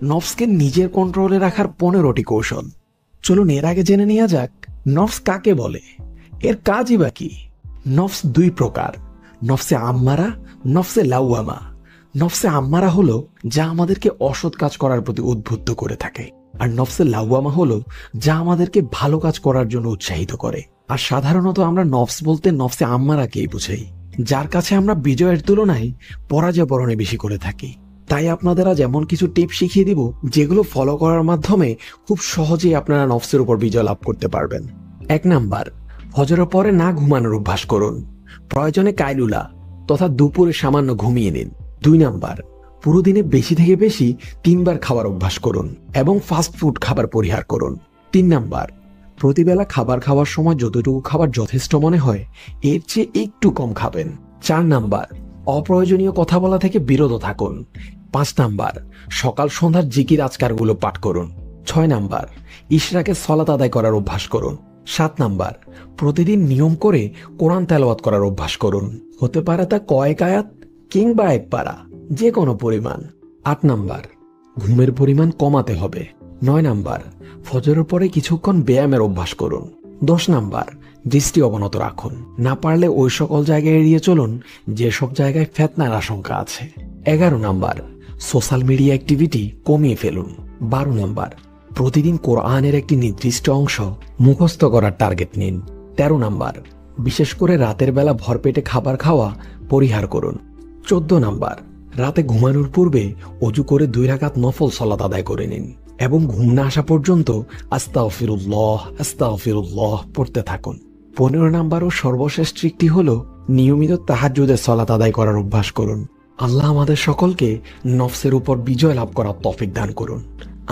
নফসকে নিজের কন্ট্রোলে রাখার 15টি কৌশল। চলুন এর আগে জেনে নেওয়া যাক নফস কাকে বলে, এর কাজই বা কি। নফস দুই প্রকার, নফসে আম্মারা, নফসে লাউয়ামা। নফসে আম্মারা হলো যা আমাদেরকে অসৎ কাজ করার প্রতি উদ্বুদ্ধ করে থাকে, আর নফসে লাউয়ামা হলো যা আমাদেরকে ভালো কাজ করার জন্য উৎসাহিত করে। আর সাধারণত আমরা নফস বলতে নফসে আম্মারাকেই বুঝাই, যার কাছে আমরা বিজয়ের তুলনায় পরাজয় বরণে বেশি করে থাকি। তাই আপনাদের আজ এমন কিছু টিপ শিখিয়ে দিব যেগুলো ফলো করার মাধ্যমে খুব সহজেই আপনারা নফসের উপর বিজয় লাভ করতে পারবেন। 1 নাম্বার, ফজরের পরে না ঘুমানোর অভ্যাস করুন। প্রয়োজনে কাইলুলা তথা দুপুরে সামান্য ঘুমিয়ে নিন। 2 নাম্বার, পুরো দিনে বেশি থেকে বেশি 3 বার খাবার অভ্যাস করুন এবং ফাস্ট ফুড খাবার পরিহার করুন। 3 নাম্বার, প্রতিবেলা খাবার খাওয়ার সময় যতটুকু খাবার যথেষ্ট মনে হয় এর চেয়ে একটু কম খাবেন। 4 নাম্বার, অপ্রয়োজনীয় কথা বলা থেকে বিরত থাকুন। 5 নাম্বার, সকাল সন্ধ্যার জিকির আজকারগুলো পাঠ করুন। 6 নাম্বার, ইশরাকে সলাত আদায় করার অভ্যাস করুন। 7 নাম্বার, প্রতিদিন নিয়ম করে কোরআন তেলাওয়াত করার অভ্যাস করুন। হতে পারে তা কয়েক আয়াত কিংবা 1 পারা, যে কোনো পরিমাণ। 8 নাম্বার, ঘুমের পরিমাণ কমাতে হবে। 9 নাম্বার, ফজরের পরে কিছুক্ষণ ব্যায়ামের অভ্যাস করুন। 10 নাম্বার, দৃষ্টি অবনত রাখুন। না পারলে ওই সকল জায়গায় এড়িয়ে চলুন যেসব জায়গায় ফিতনার আশঙ্কা আছে। 11 নাম্বার, সোশ্যাল মিডিয়া অ্যাক্টিভিটি কমিয়ে ফেলুন। 12 নাম্বার, প্রতিদিন কোরআনের একটি নির্দিষ্ট অংশ মুখস্থ করার টার্গেট নিন। 13 নাম্বার, বিশেষ করে রাতের বেলা ভরপেটে খাবার খাওয়া পরিহার করুন। 14 নাম্বার, রাতে ঘুমানোর পূর্বে অজু করে 2 রাকাত নফল সালাত আদায় করে নিন এবং ঘুম না আসা পর্যন্ত আস্তাগফিরুল্লাহ আস্তাগফিরুল্লাহ পড়তে থাকুন। 15 নাম্বার ও সর্বশেষ ট্রিকটি হলো নিয়মিত তাহাজ্জুদের সালাত আদায় করার অভ্যাস করুন। আল্লাহ আমাদের সকলকে নফসের উপর বিজয় লাভ করার তৌফিক দান করুন।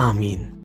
আমিন।